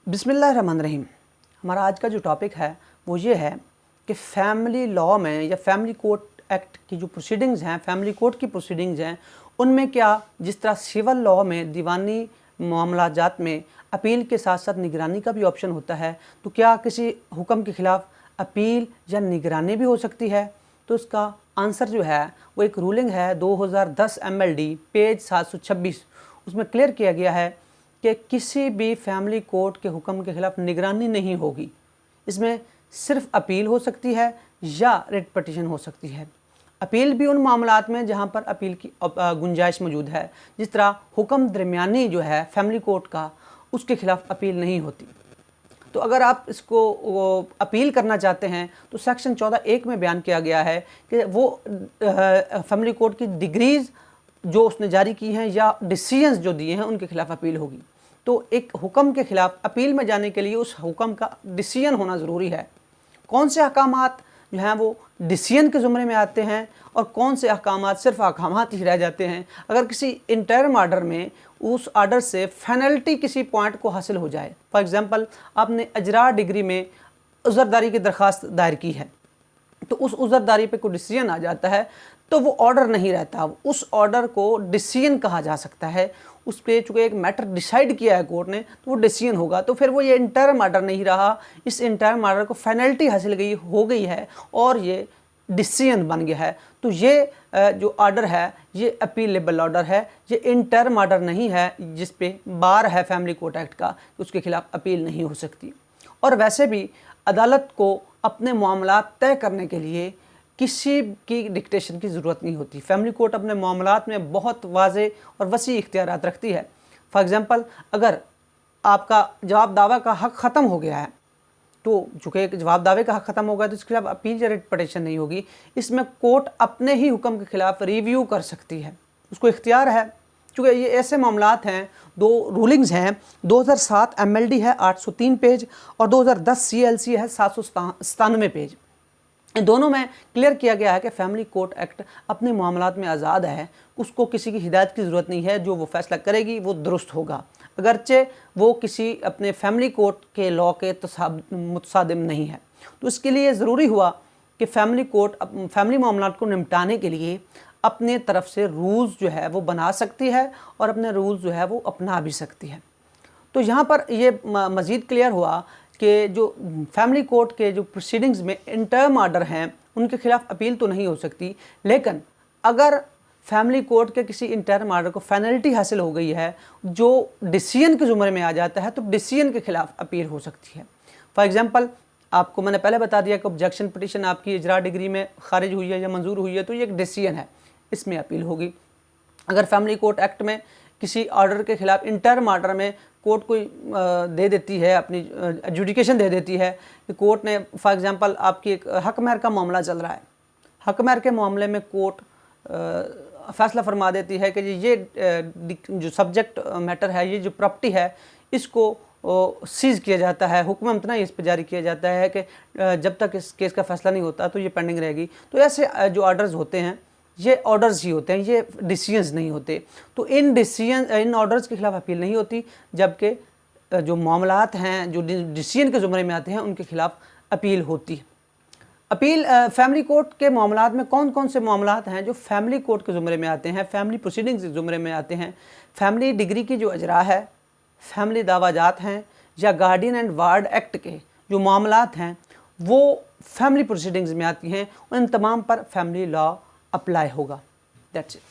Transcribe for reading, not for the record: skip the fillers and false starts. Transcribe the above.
बिस्मिल्लाहिर्रहमानिर्रहीम। हमारा आज का जो टॉपिक है वो ये है कि फ़ैमिली लॉ में या फ़ैमिली कोर्ट एक्ट की जो प्रोसीडिंग्स हैं, फ़ैमिली कोर्ट की प्रोसीडिंग्स हैं, उनमें क्या जिस तरह सिविल लॉ में दीवानी मामलाजात में अपील के साथ साथ निगरानी का भी ऑप्शन होता है, तो क्या किसी हुक्म के ख़िलाफ़ अपील या निगरानी भी हो सकती है? तो इसका आंसर जो है वो एक रूलिंग है 2010 MLD पेज 726। उसमें क्लियर किया गया है कि किसी भी फैमिली कोर्ट के हुक्म के ख़िलाफ़ निगरानी नहीं होगी। इसमें सिर्फ अपील हो सकती है या रिट पटिशन हो सकती है। अपील भी उन मामलात में जहां पर अपील की गुंजाइश मौजूद है, जिस तरह हुक्म दरमियानी जो है फैमिली कोर्ट का, उसके ख़िलाफ़ अपील नहीं होती। तो अगर आप इसको अपील करना चाहते हैं तो सेक्शन 14(1) में बयान किया गया है कि वो फैमिली कोर्ट की डिग्रीज़ जो उसने जारी की हैं या डिसीजंस जो दिए हैं उनके खिलाफ अपील होगी। तो एक हुक्म के ख़िलाफ़ अपील में जाने के लिए उस हुक्म का डिसीजन होना ज़रूरी है। कौन से अहकामात जो हैं वो डिसीजन के ज़ुमरे में आते हैं और कौन से अहकामात सिर्फ अहकामात ही रह जाते हैं। अगर किसी इंटरम आर्डर में उस आर्डर से फाइनलिटी किसी पॉइंट को हासिल हो जाए, फॉर एग्ज़ाम्पल आपने अजरा डिग्री में उज़रदारी की दरख्वास्त दायर की है, तो उस उज़रदारी पे कोई डिसीजन आ जाता है तो वो ऑर्डर नहीं रहता, उस ऑर्डर को डिसीजन कहा जा सकता है। उस पर चूँकि एक मैटर डिसाइड किया है कोर्ट ने तो वो डिसीजन होगा। तो फिर वो ये इंटरम आर्डर नहीं रहा, इस इंटरम आर्डर को फाइनलिटी हासिल हो गई है और ये डिसीजन बन गया है। तो ये जो आर्डर है ये अपीलेबल ऑर्डर है, ये इंटरम आर्डर नहीं है जिस पे बार है फैमिली कोर्ट एक्ट का, उसके खिलाफ अपील नहीं हो सकती। और वैसे भी अदालत को अपने मामलात तय करने के लिए किसी की डिक्टेशन की ज़रूरत नहीं होती। फैमिली कोर्ट अपने मामलात में बहुत वाज़े और वसी इख्तियारात रखती है। फॉर एग्ज़ाम्पल अगर आपका जवाब दावा का हक़ ख़त्म हो गया है, तो चूँकि जवाब दावे का हक़ ख़त्म हो गया तो इसके खिलाफ अपील या रिट पटिशन नहीं होगी। इसमें कोर्ट अपने ही हुक्म के ख़िलाफ़ रिव्यू कर सकती है, उसको इख्तियार है। चूँकि ये ऐसे मामलात हैं, दो रूलिंग्स हैं, 2007 MLD है 803 पेज और 2010 CLC है 797 पेज। इन दोनों में क्लियर किया गया है कि फैमिली कोर्ट एक्ट अपने मामलात में आज़ाद है, उसको किसी की हिदायत की ज़रूरत नहीं है। जो वो फैसला करेगी वो दुरुस्त होगा, अगरचे वो किसी अपने फैमिली कोर्ट के लॉ के मुतसादिम नहीं है। तो इसके लिए ज़रूरी हुआ कि फैमिली कोर्ट फैमिली मामलात को निपटाने के लिए अपने तरफ से रूल्स जो है वो बना सकती है और अपने रूल्स जो है वो अपना भी सकती है। तो यहाँ पर ये मज़ीद क्लियर हुआ कि जो फैमिली कोर्ट के जो प्रोसीडिंग्स में इंटरम आर्डर हैं उनके खिलाफ अपील तो नहीं हो सकती, लेकिन अगर फैमिली कोर्ट के किसी इंटरम आर्डर को फाइनलिटी हासिल हो गई है जो डिसीजन के ज़ुमरे में आ जाता है तो डिसीजन के खिलाफ अपील हो सकती है। फॉर एग्ज़ाम्पल आपको मैंने पहले बता दिया कि ऑब्जेक्शन पिटीशन आपकी इजरा डिग्री में खारिज हुई है या मंजूर हुई है तो ये एक डिसीजन है, इसमें अपील होगी। अगर फैमिली कोर्ट एक्ट में किसी ऑर्डर के ख़िलाफ़ इंटरम आर्डर में कोर्ट कोई दे देती है, अपनी एडजुडिकेशन दे देती है कि कोर्ट ने फॉर एग्ज़ाम्पल आपकी एक हक महर का मामला चल रहा है, हक महर के मामले में कोर्ट फ़ैसला फरमा देती है कि ये जो सब्जेक्ट मैटर है, ये जो प्रॉपर्टी है, इसको सीज़ किया जाता है, हुक्म इतना इस पर जारी किया जाता है कि जब तक इस केस का फ़ैसला नहीं होता तो ये पेंडिंग रहेगी। तो ऐसे जो ऑर्डर्स होते हैं ये ऑर्डर्स ही होते हैं, ये डिसीजंस नहीं होते। तो इन ऑर्डर्स के खिलाफ अपील नहीं होती, जबकि जो मामलात हैं जो डिसीजन के ज़ुमरे में आते हैं उनके खिलाफ अपील होती है। अपील फैमिली कोर्ट के मामलात में कौन कौन से मामलात हैं जो फैमिली कोर्ट के ज़ुमरे में आते हैं, फैमिली प्रोसीडिंग्स के ज़ुमरे में आते हैं? फैमिली डिग्री की जो अजरा है, फैमिली दावाजात हैं या गार्डियन एंड वार्ड एक्ट के जो मामलात हैं वो फैमिली प्रोसीडिंग्स में आती हैं। उन तमाम पर फैमिली लॉ अप्लाई होगा। That's it.